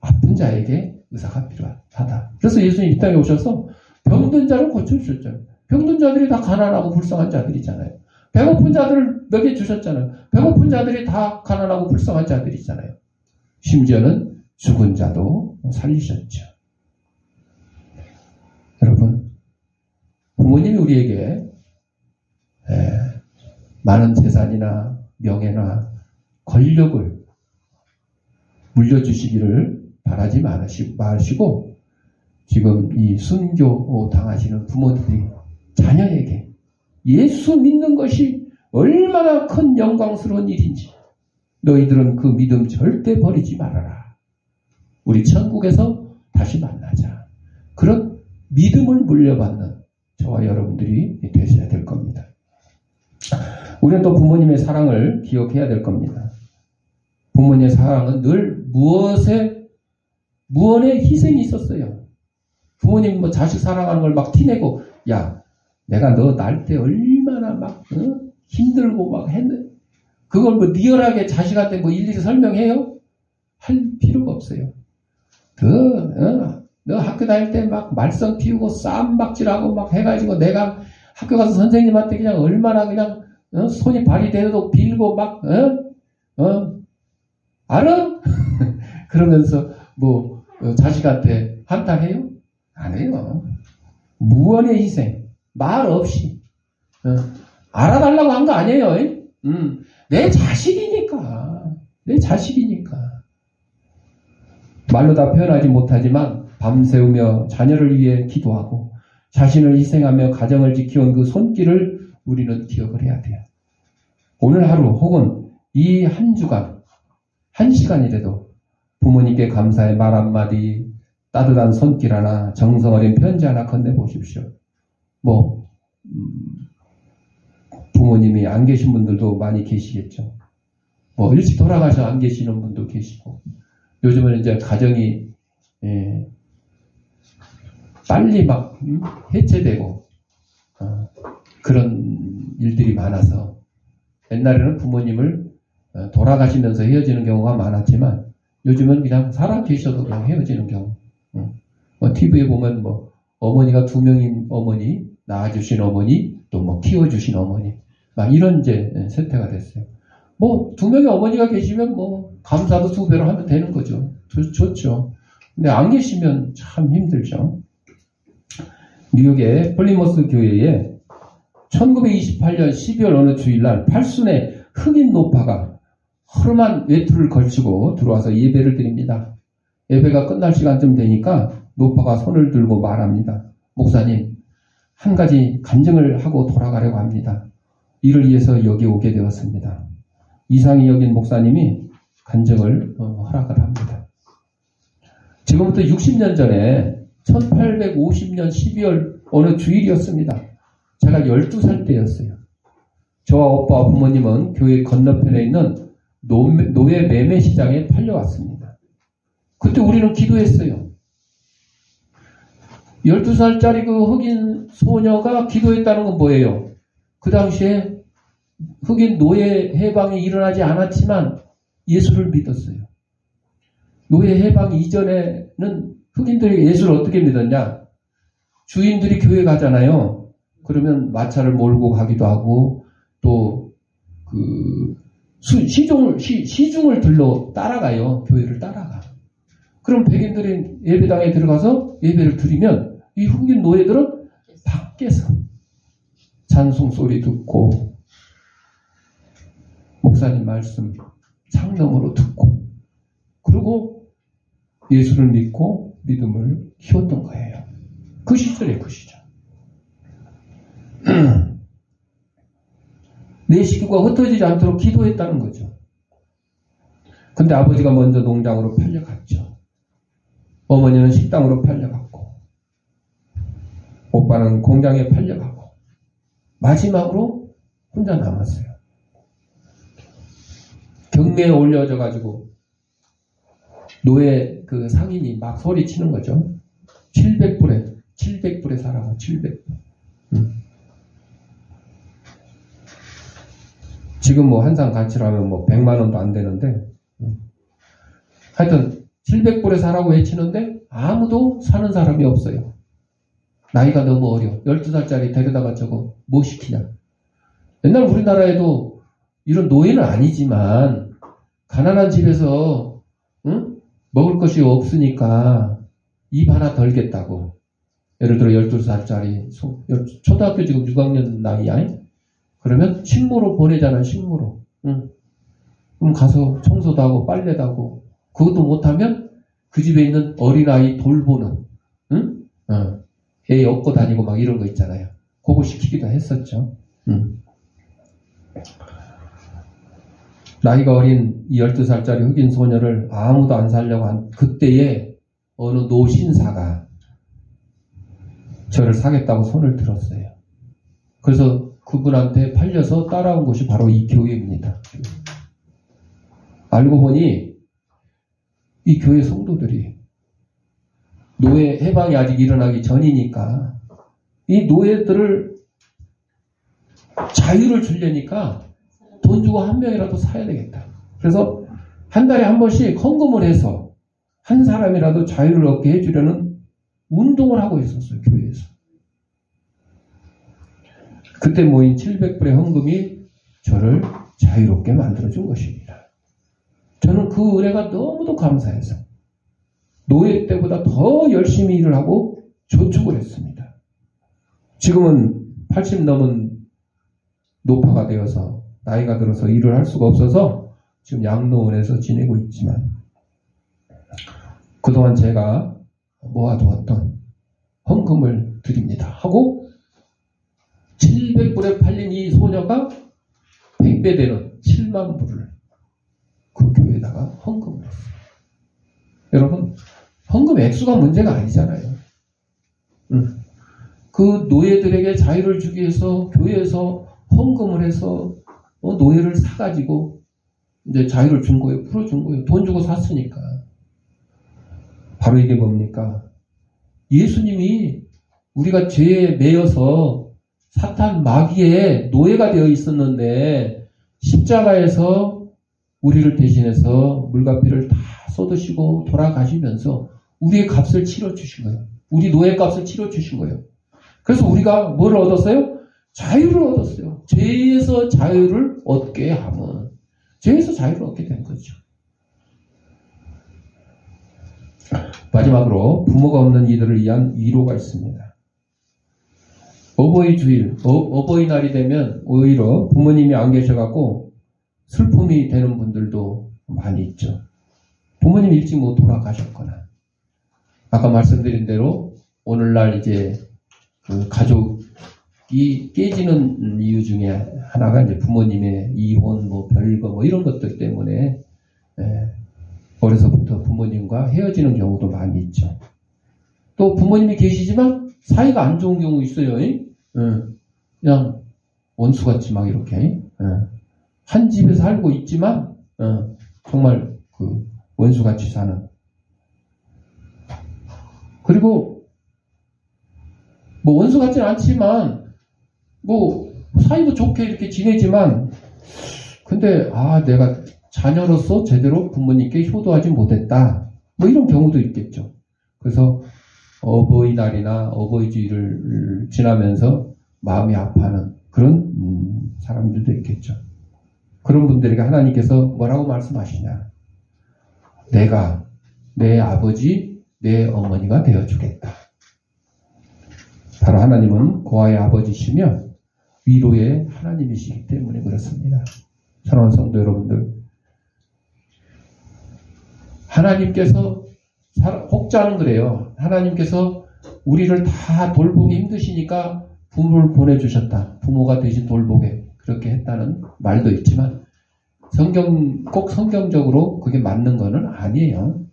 아픈 자에게 의사가 필요하다. 그래서 예수님 이 땅에 오셔서 병든 자를 고쳐주셨잖아요. 병든 자들이 다 가난하고 불쌍한 자들이잖아요. 배고픈 자들을 먹여주셨잖아요. 배고픈 자들이 다 가난하고 불쌍한 자들이잖아요. 심지어는 죽은 자도 살리셨죠. 여러분, 부모님이 우리에게 많은 재산이나 명예나 권력을 물려주시기를 바라지 마시고 지금 이 순교 당하시는 부모들이 자녀에게 예수 믿는 것이 얼마나 큰 영광스러운 일인지 너희들은 그 믿음 절대 버리지 말아라. 우리 천국에서 다시 만나자. 그런 믿음을 물려받는 저와 여러분들이 되셔야 될 겁니다. 우리는 또 부모님의 사랑을 기억해야 될 겁니다. 부모님의 사랑은 늘 무언의 희생이 있었어요. 부모님 뭐 자식 사랑하는 걸 막 티내고, 야, 내가 너 낳을 때 얼마나 막 힘들고 막 했는데, 그걸 뭐 리얼하게 자식한테 뭐 일일이 설명해요? 할 필요가 없어요. 너 학교 다닐 때 막 말썽 피우고 쌈박질하고 막 해가지고 내가 학교 가서 선생님한테 그냥 얼마나 그냥 손이 발이 되도록 빌고 막 알아? 그러면서 뭐 자식한테 한탄해요? 안 해요. 무언의 희생, 말 없이 알아달라고 한 거 아니에요. 내 자식이니까. 말로 다 표현하지 못하지만 밤새우며 자녀를 위해 기도하고 자신을 희생하며 가정을 지켜온 그 손길을 우리는 기억을 해야 돼요. 오늘 하루 혹은 이 한 주간, 한 시간이라도 부모님께 감사의 말 한마디, 따뜻한 손길 하나, 정성 어린 편지 하나 건네보십시오. 부모님이 안 계신 분들도 많이 계시겠죠. 일찍 돌아가셔 안 계시는 분도 계시고, 요즘은 이제 가정이 빨리 막 해체되고 그런 일들이 많아서 옛날에는 부모님을 돌아가시면서 헤어지는 경우가 많았지만 요즘은 그냥 살아 계셔도 그냥 헤어지는 경우. TV에 보면 어머니가 2명인 어머니, 낳아주신 어머니, 또 키워주신 어머니, 막 이런 이제 세태가 됐어요. 2명의 어머니가 계시면 감사도 2배로 하면 되는 거죠. 좋죠. 근데 안 계시면 참 힘들죠. 뉴욕의 플리머스 교회에 1928년 12월 어느 주일날 팔순의 흑인 노파가 허름한 외투를 걸치고 들어와서 예배를 드립니다. 예배가 끝날 시간쯤 되니까 노파가 손을 들고 말합니다. 목사님, 한 가지 간증을 하고 돌아가려고 합니다. 이를 위해서 여기 오게 되었습니다. 이상히 여긴 목사님이 간증을 허락을 합니다. 지금부터 60년 전에 1850년 12월 어느 주일이었습니다. 제가 12살 때였어요. 저와 오빠와 부모님은 교회 건너편에 있는 노예 매매 시장에 팔려왔습니다. 그때 우리는 기도했어요. 12살짜리 그 흑인 소녀가 기도했다는 건 뭐예요? 그 당시에 흑인 노예 해방이 일어나지 않았지만 예수를 믿었어요. 노예 해방 이전에는 흑인들이 예수를 어떻게 믿었냐? 주인들이 교회 가잖아요. 그러면 마차를 몰고 가기도 하고 또 시중을 들러 따라가요. 교회를 따라가. 그럼 백인들이 예배당에 들어가서 예배를 드리면 이 흑인 노예들은 밖에서 찬송 소리 듣고 목사님 말씀 창능으로 듣고 그리고 예수를 믿고 믿음을 키웠던 거예요. 그 시절에 그 시절. 내 식구가 흩어지지 않도록 기도했다는 거죠. 근데 아버지가 먼저 농장으로 팔려갔죠. 어머니는 식당으로 팔려갔고 오빠는 공장에 팔려가고 마지막으로 혼자 남았어요. 경매에 올려져 가지고 노예 그 상인이 막 소리치는 거죠. 700불에 사라고 700불. 지금 한 상 가치로 하면 100만 원도 안 되는데 하여튼 700불에 사라고 외치는데 아무도 사는 사람이 없어요. 나이가 너무 어려. 12살짜리 데려다가 저거 뭐 시키냐. 옛날 우리나라에도 이런 노예는 아니지만 가난한 집에서 먹을 것이 없으니까 입 하나 덜겠다고. 예를 들어 12살짜리 초등학교 지금 6학년 나이야. 그러면 식모로 보내잖아. 식모로. 그럼 가서 청소도 하고 빨래도 하고 그것도 못하면 그 집에 있는 어린아이 돌보는 애 업고 다니고 막 이런 거 있잖아요. 그거 시키기도 했었죠. 나이가 어린 이 12살짜리 흑인 소녀를 아무도 안 살려고 한 그때에 어느 노신사가 저를 사겠다고 손을 들었어요. 그래서 그분한테 팔려서 따라온 곳이 바로 이 교회입니다. 알고 보니 이 교회 성도들이 노예 해방이 아직 일어나기 전이니까 이 노예들을 자유를 주려니까 돈 주고 한 명이라도 사야 되겠다. 그래서 한 달에 한 번씩 헌금을 해서 한 사람이라도 자유를 얻게 해주려는 운동을 하고 있었어요. 교회에서. 그때 모인 700불의 헌금이 저를 자유롭게 만들어준 것입니다. 저는 그 은혜가 너무도 감사해서 노예 때보다 더 열심히 일을 하고 저축을 했습니다. 지금은 80 넘은 노파가 되어서 나이가 들어서 일을 할 수가 없어서 지금 양로원에서 지내고 있지만 그동안 제가 모아두었던 헌금을 드립니다 하고 700불에 팔린 이 소녀가 100배 되는 7만 불을 그 교회에다가 헌금을 했어요. 여러분, 헌금 액수가 문제가 아니잖아요. 그 노예들에게 자유를 주기 위해서 교회에서 헌금을 해서 노예를 사가지고 이제 자유를 준 거예요. 풀어준 거예요. 돈 주고 샀으니까. 바로 이게 뭡니까? 예수님이 우리가 죄에 매여서 사탄 마귀의 노예가 되어 있었는데 십자가에서 우리를 대신해서 물과 피를 다 쏟으시고 돌아가시면서 우리의 값을 치러주신 거예요. 우리 노예 값을 치러주신 거예요. 그래서 우리가 뭘 얻었어요? 자유를 얻었어요. 죄에서 자유를 얻게 하면 죄에서 자유를 얻게 된 거죠. 마지막으로 부모가 없는 이들을 위한 위로가 있습니다. 어버이 주일, 어버이날이 되면 오히려 부모님이 안 계셔갖고 슬픔이 되는 분들도 많이 있죠. 부모님 일찍 못 돌아가셨거나 아까 말씀드린 대로 오늘날 이제 그 가족이 깨지는 이유 중에 하나가 이제 부모님의 이혼, 별거 이런 것들 때문에 어려서부터 부모님과 헤어지는 경우도 많이 있죠. 또 부모님이 계시지만 사이가 안 좋은 경우 있어요. 그냥 원수같이 막 이렇게 한 집에 살고 있지만 정말 그 원수같이 사는. 그리고 원수 같지는 않지만 사이도 좋게 이렇게 지내지만 근데 내가 자녀로서 제대로 부모님께 효도하지 못했다. 이런 경우도 있겠죠. 그래서 어버이날이나 어버이주일을 지나면서 마음이 아파하는 그런 사람들도 있겠죠. 그런 분들에게 하나님께서 뭐라고 말씀하시냐? 내가 내 아버지, 내 어머니가 되어주겠다. 바로 하나님은 고아의 아버지시며 위로의 하나님이시기 때문에 그렇습니다. 사랑하는 성도 여러분들, 하나님께서 혹자는 그래요. 하나님께서 우리를 다 돌보기 힘드시니까 부모를 보내주셨다. 부모가 대신 돌보게 그렇게 했다는 말도 있지만 꼭 성경적으로 그게 맞는 거는 아니에요.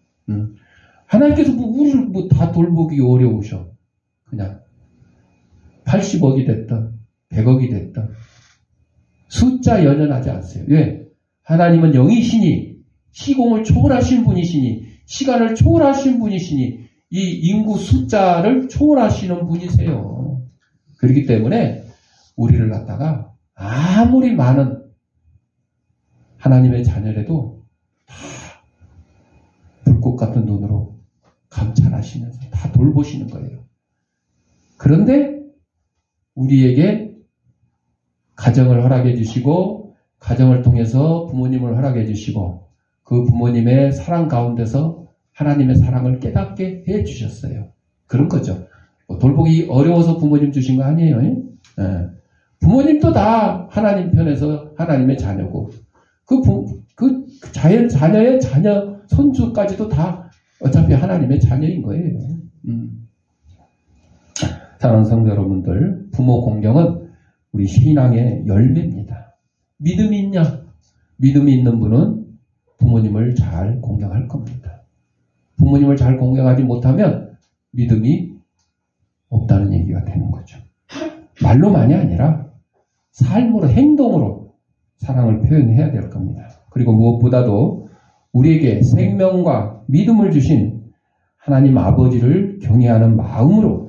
하나님께서 우리를 다 돌보기 어려우셔. 그냥 80억이 됐든 100억이 됐든 숫자 연연하지 않으세요. 왜? 하나님은 영이시니 시공을 초월하신 분이시니 시간을 초월하신 분이시니 이 인구 숫자를 초월하시는 분이세요. 그렇기 때문에 우리를 갖다가 아무리 많은 하나님의 자녀라도 다 불꽃 같은 눈으로 감찰하시면서 다 돌보시는 거예요. 그런데 우리에게 가정을 허락해 주시고 가정을 통해서 부모님을 허락해 주시고 그 부모님의 사랑 가운데서 하나님의 사랑을 깨닫게 해 주셨어요. 그런 거죠. 돌보기 어려워서 부모님 주신 거 아니에요. 부모님도 다 하나님 편에서 하나님의 자녀고 자녀의 자녀 손주까지도 다 어차피 하나님의 자녀인 거예요. 사랑하는 성도 여러분들, 부모 공경은 우리 신앙의 열매입니다. 믿음이 있냐? 믿음이 있는 분은 부모님을 잘 공경할 겁니다. 부모님을 잘 공경하지 못하면 믿음이 없다는 얘기가 되는 거죠. 말로만이 아니라 삶으로, 행동으로 사랑을 표현해야 될 겁니다. 그리고 무엇보다도 우리에게 생명과 믿음을 주신 하나님 아버지를 경외하는 마음으로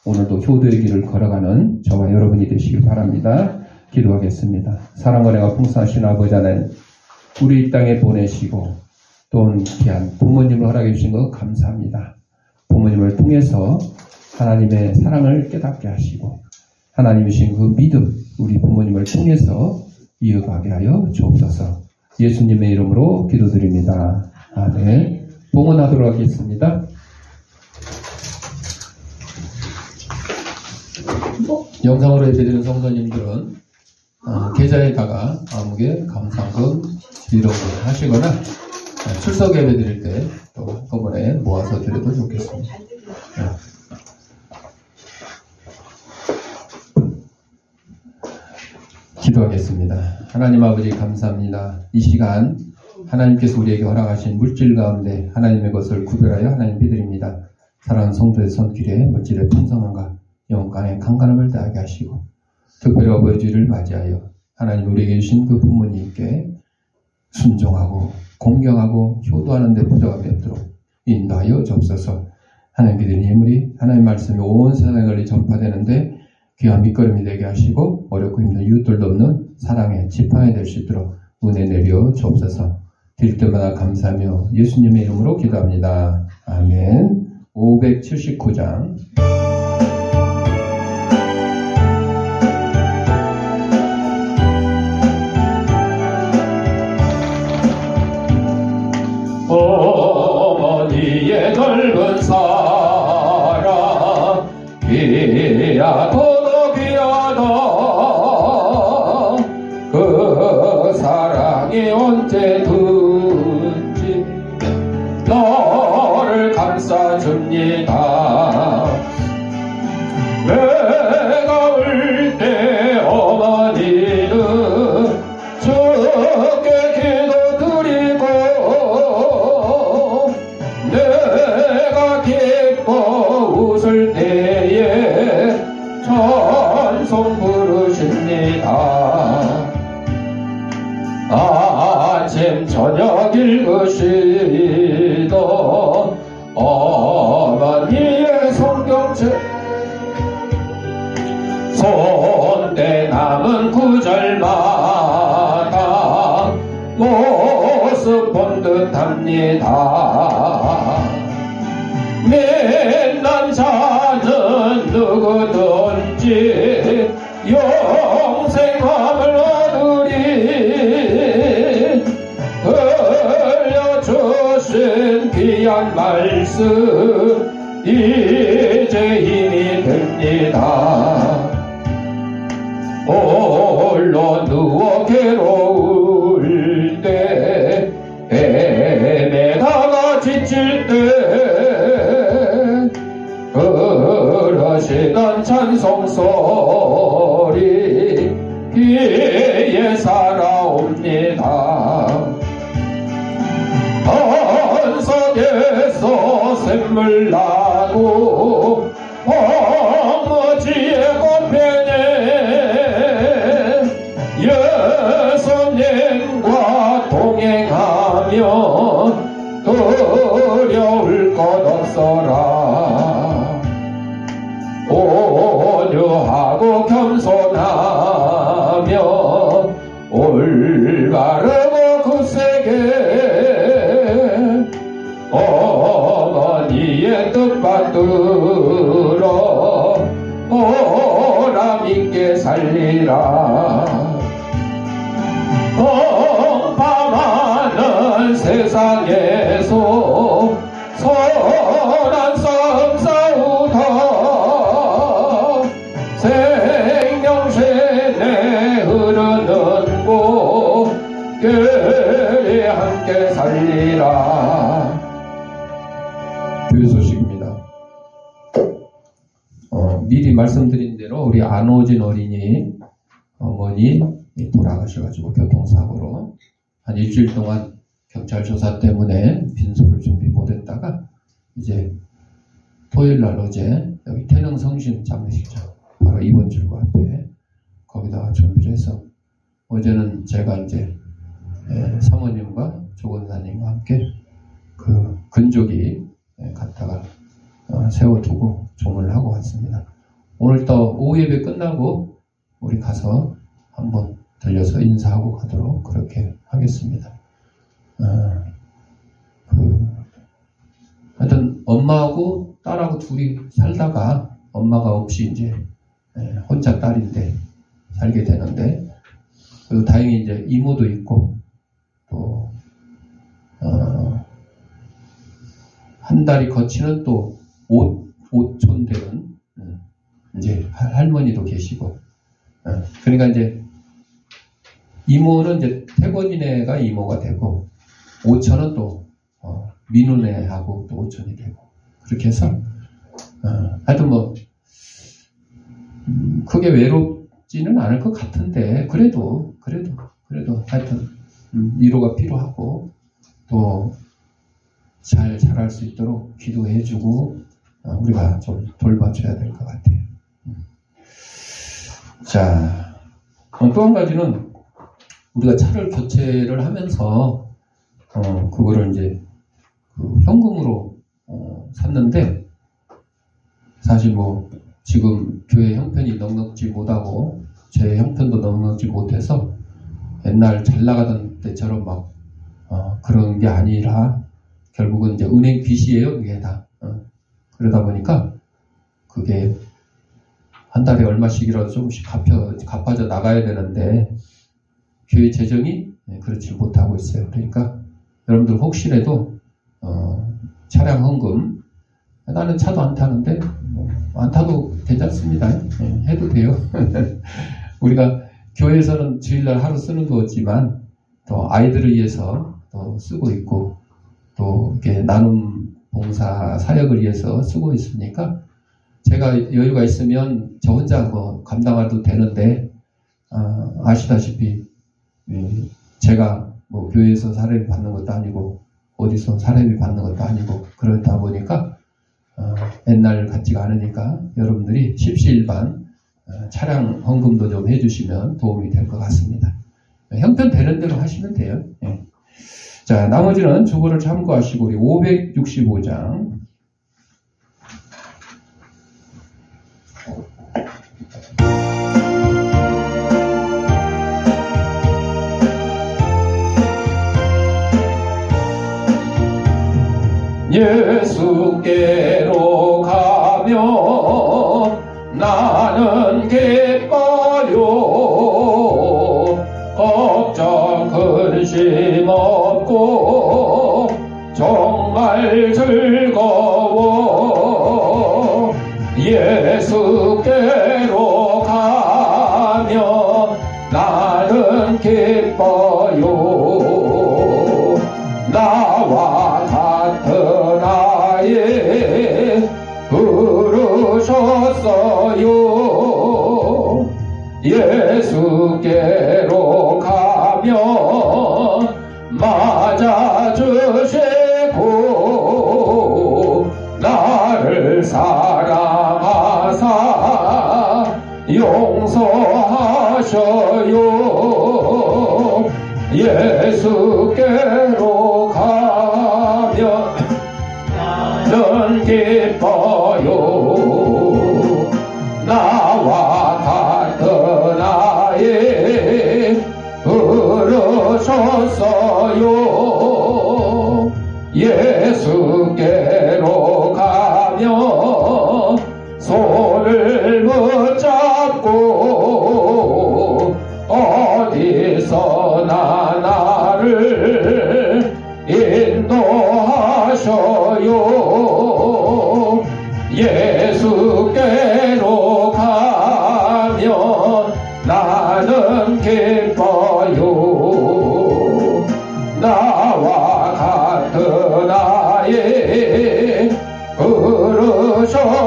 오늘도 효도의 길을 걸어가는 저와 여러분이 되시길 바랍니다. 기도하겠습니다. 사랑과 은혜가 풍성하신 아버지 하나님, 우리 이 땅에 보내시고 또 귀한 부모님을 허락해 주신 것 감사합니다. 부모님을 통해서 하나님의 사랑을 깨닫게 하시고 하나님이 주신 그 믿음 우리 부모님을 통해서 이어가게 하여 주옵소서. 예수님의 이름으로 기도드립니다. 아멘. 봉헌하도록 하겠습니다. 영상으로 예배드리는 성도님들은 계좌에다가 아무개 감상금 기록을 하시거나 출석 예배 드릴 때 또 한꺼번에 모아서 드려도 좋겠습니다. 기도하겠습니다. 하나님 아버지 감사합니다. 이 시간 하나님께서 우리에게 허락하신 물질 가운데 하나님의 것을 구별하여 하나님 믿드립니다. 사랑하는 성도의 손길에 물질의 풍성함과 영광의 강간함을 다하게 하시고 특별히 어버이 주일을 맞이하여 하나님 우리에게 주신 그 부모님께 순종하고 공경하고 효도하는 데 부족함이 없도록 인도하여 주옵소서. 하나님 믿는 인물이 하나님 말씀이 온 세상에 널리 전파되는데 귀한 밑거름이 되게 하시고 어렵고 힘든 이웃들도 없는 사랑의 지팡이 될 수 있도록 은혜 내려 주옵소서. 드릴 때마다 감사하며 예수님의 이름으로 기도합니다. 아멘. 579장 어머니의 넓은 사랑 귀하고도 귀하다. 그 사랑이 언제든지 너를 감싸줍니다. 내가 울 때 어머니는 주께 기도드리고 내가 기뻐 웃을 때에 찬송 부르십니다. 아침 저녁 읽으시던 어머니의 성경책 손때 남은 구절마다 모습 본 듯합니다. 맨난 자는 누구든지 영생함을 얻으리. 흘려주신 귀한 말씀 이제 힘이 됩니다. 홀로 누워 괴로울 때 헤매다가 지칠 때 그러시던 찬송소리 귀에 살아옵니다. 한석에서 샘물 나고 황무지의 꽃편에 예수님과 동행하며 두려울 것 없어라. 온유하고 겸손하며 올바르고 굳세게 어머니의 뜻 받들어 보람있게 살리라. 공파많은 세상에서 선한 싸움 싸우다 생명샘에 흐르는 목결에 함께 살리라. 교회 소식입니다. 미리 말씀드린 대로 우리 안호진 어린이 어머니 돌아가셔가지고 교통사고로 한 일주일 동안 경찰 조사 때문에 빈소를 준비 못했다가 이제 토요일날 어제 여기 태릉성심 장례식장 바로 이번 출구 앞에 거기다가 준비를 해서 어제는 제가 이제 사모님과 조건사님과 함께 그 근조기 갖다가 세워두고 종을 하고 왔습니다. 오늘 또 오후 예배 끝나고 우리 가서 한번 들려서 인사하고 가도록 그렇게 하겠습니다. 하여튼 엄마하고 딸하고 둘이 살다가 엄마가 없이 이제 혼자 딸인데 살게 되는데, 그리고 다행히 이제 이모도 있고 또 한 달이 거치는 또 오촌 되는 이제 할머니도 계시고, 그러니까 이제 이모는 이제 태권이네가 이모가 되고, 오촌은 또 민우네하고 또 오촌이 되고, 그렇게 해서 하여튼 뭐 크게 외롭지는 않을 것 같은데, 그래도 하여튼 위로가 필요하고 또 잘 자랄 수 있도록 기도해주고 우리가 좀 돌봐줘야 될 것 같아요. 자, 또 한 가지는 우리가 차를 교체를 하면서 그거를 이제 현금으로 샀는데, 사실 뭐 지금 교회 형편이 넉넉지 못하고 제 형편도 넉넉지 못해서 옛날 잘 나가던 때처럼 막 그런 게 아니라 결국은 이제 은행 빚이에요, 그게 다. 그러다 보니까 그게 한 달에 얼마씩이라도 조금씩 갚아져 나가야 되는데 교회 재정이 그렇지 못하고 있어요. 그러니까 여러분들 혹시라도 차량 헌금, 나는 차도 안 타는데 안 타도 괜찮습니다. 해도 돼요. 우리가 교회에서는 주일날 하루 쓰는 거지만 또 아이들을 위해서 또 쓰고 있고, 또 이렇게 나눔 봉사 사역을 위해서 쓰고 있으니까 제가 여유가 있으면 저 혼자 뭐 감당해도 되는데, 아시다시피 제가 뭐 교회에서 사례비 받는 것도 아니고 어디서 사례비 받는 것도 아니고 그러다 보니까 옛날 같지가 않으니까 여러분들이 십시일반 차량 헌금도 좀 해주시면 도움이 될 것 같습니다. 형편 되는 대로 하시면 돼요. 자, 나머지는 주보를 참고하시고 우리 565장 예수께로 가며 나는 기뻐요. 걱정 근심 없고 정말 즐거워. 예수께로 가며 나는 기뻐요. 나와 같은 아이 부르셨어요. 예수께로 가며 맞아주시고 나를 사랑하사 용서하셔요. 예수께로 가며 나는 기뻐요. 나와 같은 아이 부르셨어요. 예수께로 가며 손을 붙잡고 어디서나 나를 인도하셔요. 예수께로 가며 나는 기뻐요. 나와 같은 아이 부르셨어요.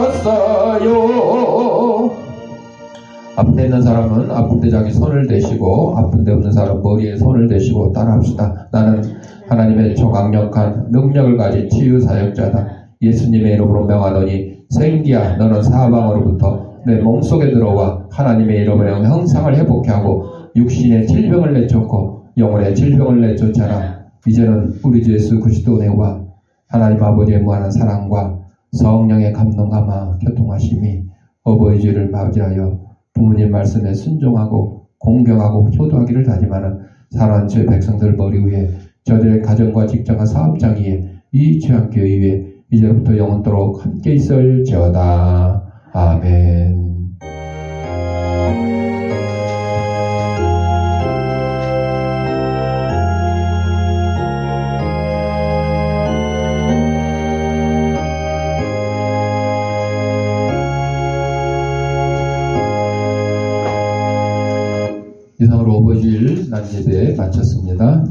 아픈 데 있는 사람은 아픈 데 자기 손을 대시고, 아픈 데 없는 사람은 머리에 손을 대시고 따라합시다. 나는 하나님의 초강력한 능력을 가진 치유사역자다. 예수님의 이름으로 명하노니 생기야, 너는 사방으로부터 내 몸속에 들어와 하나님의 이름으로 형상을 회복케 하고 육신의 질병을 내쫓고 영혼의 질병을 내쫓아라. 이제는 우리 주 예수 그리스도의 은혜와 하나님 아버지의 무한한 사랑과 성령의 감동감화 교통하심이 어버이 주를 맞이하여 부모님 말씀에 순종하고 공경하고 효도하기를 다짐하는 사랑하는 주의 백성들 머리 위에, 저들의 가정과 직장과 사업장 위에, 이 죄악계 의회 이제부터 영원토록 함께 있을지어다. 아멘. 이상으로 오버주일 낮예배 마쳤습니다.